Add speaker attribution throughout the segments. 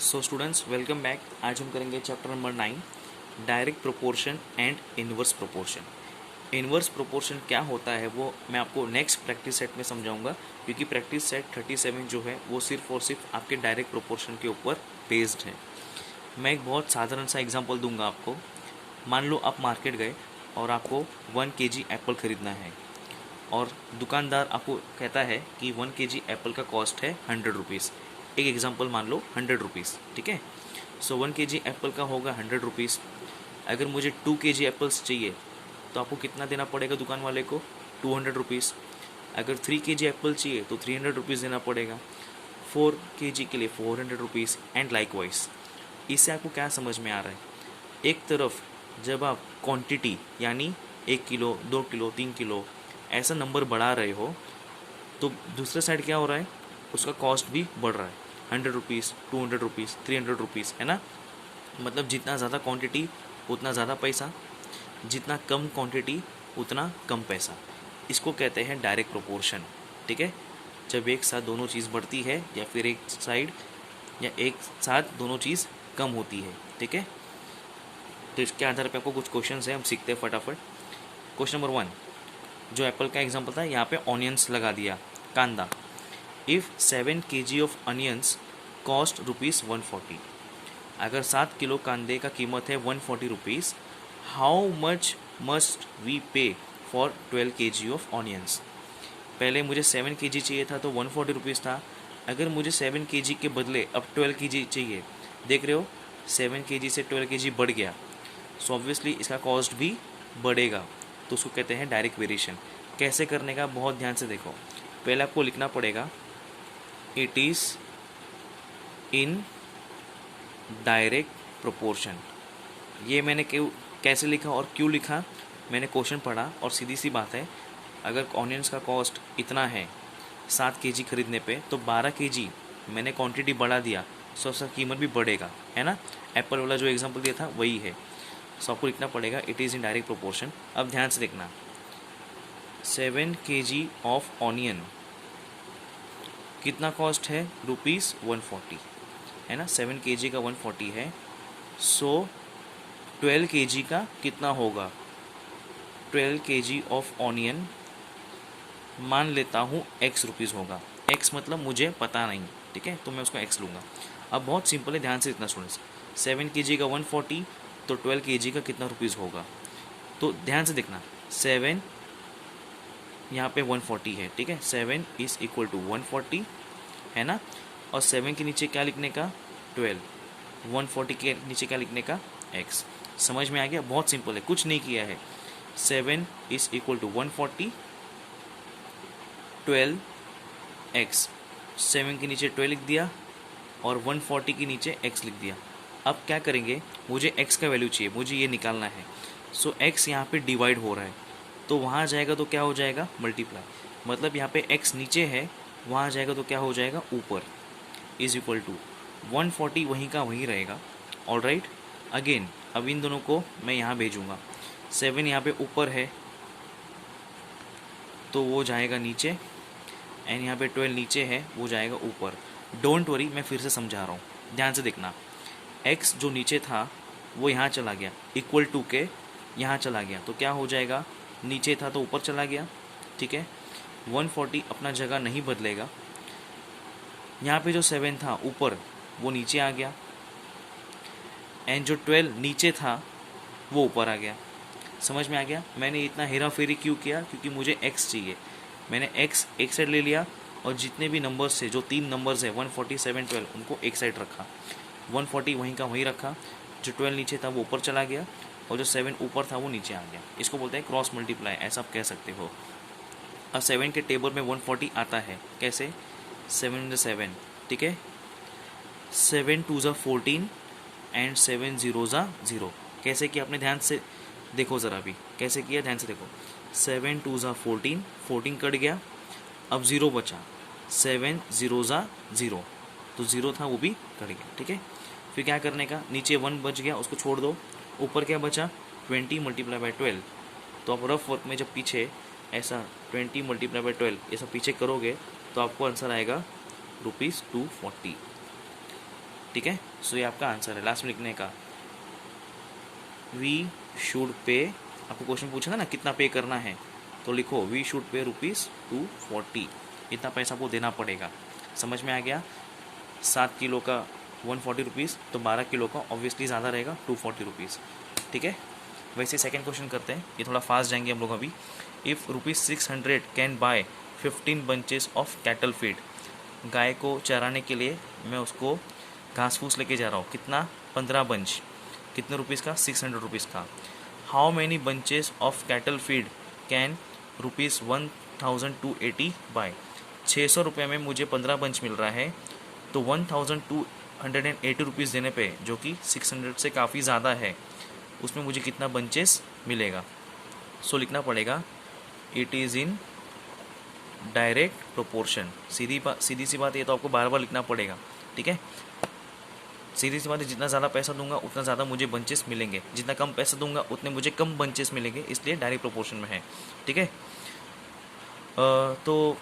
Speaker 1: So students welcome back. आज हम करेंगे chapter number 9 direct proportion and inverse proportion. Inverse proportion क्या होता है वो मैं आपको नेक्स्ट प्रैक्टिस सेट में समझाऊंगा, क्योंकि प्रैक्टिस सेट 37 जो है वो सिर्फ और सिर्फ आपके डायरेक्ट प्रोपोर्शन के ऊपर बेस्ड है। मैं एक बहुत साधारण सा एग्जांपल दूंगा आपको। मान लो आप मार्केट गए और आपको 1 kg एप्पल ख़रीदना है और दुकानदार आपको कहता है कि 1 kg एप्पल का कॉस्ट है 100 रुपीज़। एक एग्जांपल मान लो 100 रुपीज़, ठीक है। सो 1 kg एप्पल का होगा 100 रुपीज़। अगर मुझे 2 kg एप्पल्स चाहिए तो आपको कितना देना पड़ेगा दुकान वाले को? 200 रुपीज़। अगर 3 kg एप्पल चाहिए तो 300 रुपीज़ देना पड़ेगा। 4 kg के लिए 400 रुपीज़ एंड लाइकवाइज। इससे आपको क्या समझ में आ रहा है? एक तरफ जब आप क्वांटिटी यानी 1 किलो 2 किलो 3 किलो ऐसा नंबर बढ़ा रहे हो तो दूसरे साइड क्या हो रहा है, उसका कॉस्ट भी बढ़ रहा है। 100 रुपीज़ 200 रुपीज़ 300 रुपीज़, है ना। मतलब जितना ज़्यादा क्वांटिटी उतना ज़्यादा पैसा, जितना कम क्वांटिटी उतना कम पैसा। इसको कहते हैं डायरेक्ट प्रोपोर्शन, ठीक है। जब एक साथ दोनों चीज़ बढ़ती है या फिर एक साइड या एक साथ दोनों चीज़ कम होती है, ठीक है। तो इसके आधार पर आपको कुछ क्वेश्चन है, हम सीखते हैं फटाफट। क्वेश्चन नंबर 1, जो एप्पल का एग्जांपल था, यहाँ पे ऑनियंस लगा दिया, कांदा। If 7 kg of onions cost ₹140, अगर 7 किलो कांदे का कीमत है 140 rupees, how much must we pay for 12 kg of onions. पहले मुझे 7 kg चाहिए था तो 140 रुपीज़ था। अगर मुझे 7 kg के बदले अब 12 kg चाहिए, देख रहे हो 7 kg से 12 kg बढ़ गया, सो ऑब्वियसली इसका कॉस्ट भी बढ़ेगा। तो उसको कहते हैं डायरेक्ट वेरिएशन। कैसे करने का बहुत ध्यान से देखो। पहले आपको लिखना पड़ेगा it is in direct proportion. ये मैंने कैसे लिखा और क्यों लिखा, मैंने क्वेश्चन पढ़ा और सीधी सी बात है, अगर ऑनियंस का कॉस्ट इतना है 7 kg खरीदने पे तो 12 kg मैंने क्वांटिटी बढ़ा दिया, सो उसका कीमत भी बढ़ेगा, है ना। एप्पल वाला जो एग्जांपल दिया था वही है। सो आपको लिखना पड़ेगा it is in direct proportion. अब ध्यान से देखना, 7 kg ऑफ ऑनियन कितना कॉस्ट है? ₹140, है ना। 7 kg का 140 है, सो 12 kg का कितना होगा? 12 kg ऑफ ऑनियन मान लेता हूँ x रुपीज़ होगा। x मतलब मुझे पता नहीं, ठीक है, तो मैं उसको x लूँगा। अब बहुत सिंपल है, ध्यान से इतना स्टूडेंट्स। 7 kg का 140 तो 12 kg का कितना रुपीज़ होगा? तो ध्यान से देखना, 7 यहाँ पे 140 है, ठीक है। 7 इज़ इक्वल टू 140, है ना। और 7 के नीचे क्या लिखने का? 12। 140 के नीचे क्या लिखने का? x। समझ में आ गया? बहुत सिंपल है, कुछ नहीं किया है। 7 इज़ इक्वल टू 140 12x। 7 के नीचे 12 लिख दिया और 140 के नीचे x लिख दिया। अब क्या करेंगे, मुझे x का वैल्यू चाहिए, मुझे ये निकालना है। सो x यहाँ पे डिवाइड हो रहा है तो वहाँ जाएगा तो क्या हो जाएगा? मल्टीप्लाई। मतलब यहाँ पे x नीचे है, वहाँ जाएगा तो क्या हो जाएगा? ऊपर। इज़ इक्वल टू 140 वहीं का वहीं रहेगा। ऑलराइट, अगेन अब इन दोनों को मैं यहाँ भेजूँगा। 7 यहाँ पे ऊपर है तो वो जाएगा नीचे, एंड यहाँ पे 12 नीचे है, वो जाएगा ऊपर। डोंट वरी, मैं फिर से समझा रहा हूँ, ध्यान से देखना। x जो नीचे था वो यहाँ चला गया, इक्वल टू के यहाँ चला गया, तो क्या हो जाएगा? नीचे था तो ऊपर चला गया, ठीक है। 140 अपना जगह नहीं बदलेगा। यहाँ पे जो 7 था ऊपर वो नीचे आ गया, एंड जो 12 नीचे था वो ऊपर आ गया। समझ में आ गया? मैंने इतना हेरा फेरी क्यों किया? क्योंकि मुझे x चाहिए। मैंने x एक साइड ले लिया और जितने भी नंबर्स थे, जो 3 नंबर्स है 140 7 12, उनको एक साइड रखा। 140 वहीं का वहीं रखा, जो 12 नीचे था वो ऊपर चला गया और जो 7 ऊपर था वो नीचे आ गया। इसको बोलते हैं क्रॉस मल्टीप्लाई, ऐसा आप कह सकते हो। अब 7 के टेबल में 140 आता है, कैसे? 7 × 7, ठीक है। 7 2 ज़ा 14 एंड 7 0 ज़ा 0। कैसे किया आपने? ध्यान से देखो ज़रा भी, कैसे किया, ध्यान से देखो। 7 2 ज़ा 14, 14 कट गया, अब 0 बचा। 7 0 ज़ा 0, तो 0 था वो भी कट गया, ठीक है। फिर क्या करने का? नीचे 1 बच गया, उसको छोड़ दो। ऊपर क्या बचा? 20 मल्टीप्लाई बाई 12। तो आप रफ वर्क में जब पीछे ऐसा 20 मल्टीप्लाई बाई 12 ऐसा पीछे करोगे तो आपको आंसर आएगा ₹240। ठीक है। सो ये आपका आंसर है लास्ट में लिखने का। वी शुड पे, आपको क्वेश्चन पूछा था ना कितना पे करना है, तो लिखो वी शुड पे ₹240, इतना पैसा आपको देना पड़ेगा। समझ में आ गया। 7 किलो का 140 रुपीज़, तो 12 किलो का ऑब्वियसली ज़्यादा रहेगा 240 रुपीज़, ठीक है। वैसे सेकंड क्वेश्चन करते हैं, ये थोड़ा फास्ट जाएंगे हम लोग अभी। If ₹600 can buy 15 bunches of cattle feed, गाय को चराने के लिए मैं उसको घास फूस लेके जा रहा हूँ, कितना 15 बंच, कितने रुपीज़ का 600 रुपीज़ का। How many bunches of cattle feed can ₹1280 buy, 600 रुपये में मुझे 15 बंच मिल रहा है, तो 1280 रुपीज़ देने पे, जो कि 600 से काफ़ी ज़्यादा है, उसमें मुझे कितना बंचेस मिलेगा। सो लिखना पड़ेगा it is in direct proportion. सीधी सी बात, ये तो आपको बार बार लिखना पड़ेगा, ठीक है। सीधी सी बात है, जितना ज़्यादा पैसा दूंगा उतना ज़्यादा मुझे बंचेस मिलेंगे, जितना कम पैसा दूंगा उतने मुझे कम बंचेस मिलेंगे, इसलिए डायरेक्ट प्रोपोर्शन में है, ठीक है। तो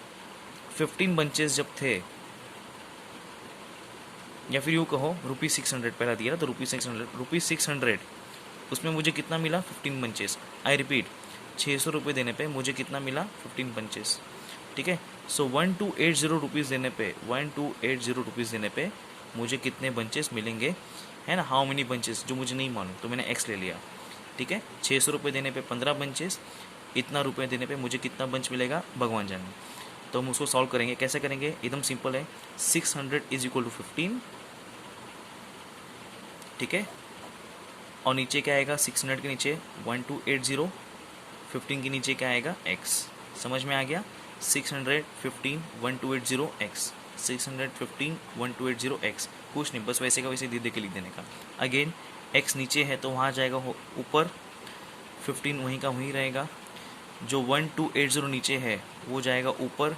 Speaker 1: 15 बंचेस जब थे, या फिर यूँ कहो ₹600 पहला दिया तो ₹600, उसमें मुझे कितना मिला 15 बंचेस। आई रिपीट, 600 रुपये देने पे मुझे कितना मिला 15 बंचेस, ठीक है। सो 1280 रुपीज़ देने पे, 1280 रुपीज़ देने पे मुझे कितने बंचेस मिलेंगे, है ना। हाउ मेनी बंचेस जो मुझे नहीं मालूम, तो मैंने एक्स ले लिया, ठीक है। 600 रुपये देने पे 15 बंचेस, इतना रुपये देने पे मुझे कितना बंच मिलेगा भगवान जाने। तो हम उसको सॉल्व करेंगे, कैसे करेंगे, एकदम सिंपल है। 600 इज इक्वल टू 15, ठीक है। और नीचे क्या आएगा, 600 के नीचे 1280, 15 के नीचे क्या आएगा x। समझ में आ गया। 615 1280 x, 615 1280 x, कुछ नहीं, बस वैसे का वैसे दे के लिख देने का। अगेन x नीचे है तो वहाँ जाएगा ऊपर, 15 वहीं का वहीं रहेगा। जो 1280 नीचे है वो जाएगा ऊपर,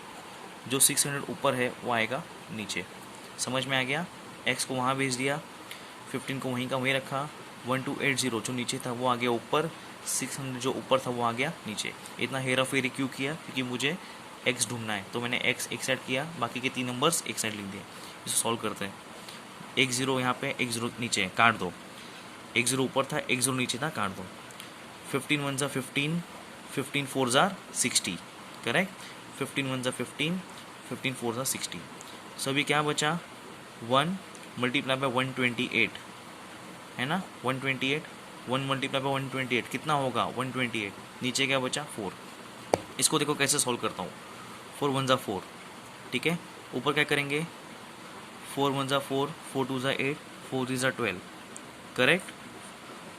Speaker 1: जो 600 ऊपर है वो आएगा नीचे। समझ में आ गया। x को वहाँ भेज दिया, 15 को वहीं का वहीं रखा, 1280 जो नीचे था वो आ गया ऊपर, 600 जो ऊपर था वो आ गया नीचे। इतना हेरा फेरी क्यों किया, क्योंकि मुझे x ढूंढना है, तो मैंने x एक साइड किया, बाकी के 3 नंबर्स एक साइड लिख दिए। इसे सॉल्व करते हैं। 10 यहाँ पे, 10 नीचे, काट दो। 10 ऊपर था, 10 नीचे था, काट दो। 15 1 ज़ा 15, 15 4 ज़ा 60, करेक्ट। 15 1 ज़ा 15, 15 4 ज़ा 60। सो अभी क्या बचा, 1 मल्टीप्लाई बाय 128, है ना। 128, 1 मल्टीप्लाई बाय 128 कितना होगा 128, नीचे क्या बचा 4। इसको देखो कैसे सॉल्व करता हूँ। 4 1 ज़ा 4, ठीक है। ऊपर क्या करेंगे, 4 1 ज़ा 4, 4 2 ज़ा 8, 4 3 ज़ा 12, करेक्ट।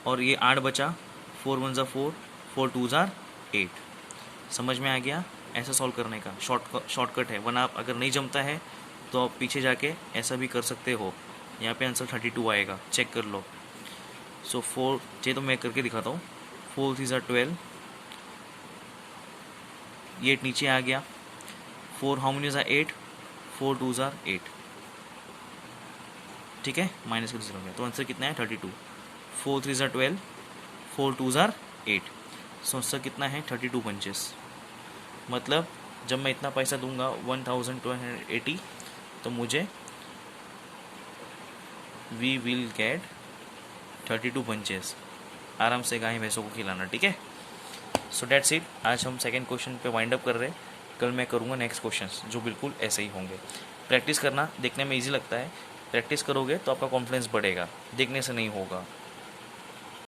Speaker 1: और ये 8 बचा, 4 1 ज़ा 4, 4 2 ज़ा 8। समझ में आ गया। ऐसा सॉल्व करने का शॉर्टकट है, वरना आप अगर नहीं जमता है तो आप पीछे जाके ऐसा भी कर सकते हो। यहाँ पे आंसर 32 आएगा, चेक कर लो। सो 4, ये तो मैं करके दिखाता हूँ। 4 3 ज़ा 12, ये 8 नीचे आ गया। 4 हाउ मेनी ज़ा 8, 4 2 ज़ा 8, ठीक है, माइनस कर हो गया, तो आंसर कितना है 32। 4 3 ज़ा 12, 4 2 ज़ा 8, सो आंसर कितना है 32 बंचेस। मतलब जब मैं इतना पैसा दूंगा 1280, तो मुझे वी विल गेट 32 बंचेस। आराम से गाय भैंसों को खिलाना, ठीक है। So that's it. आज हम सेकंड क्वेश्चन पे वाइंड अप कर रहे हैं। कल मैं करूँगा नेक्स्ट क्वेश्चंस जो बिल्कुल ऐसे ही होंगे। प्रैक्टिस करना, देखने में इजी लगता है, प्रैक्टिस करोगे तो आपका कॉन्फिडेंस बढ़ेगा, देखने से नहीं होगा।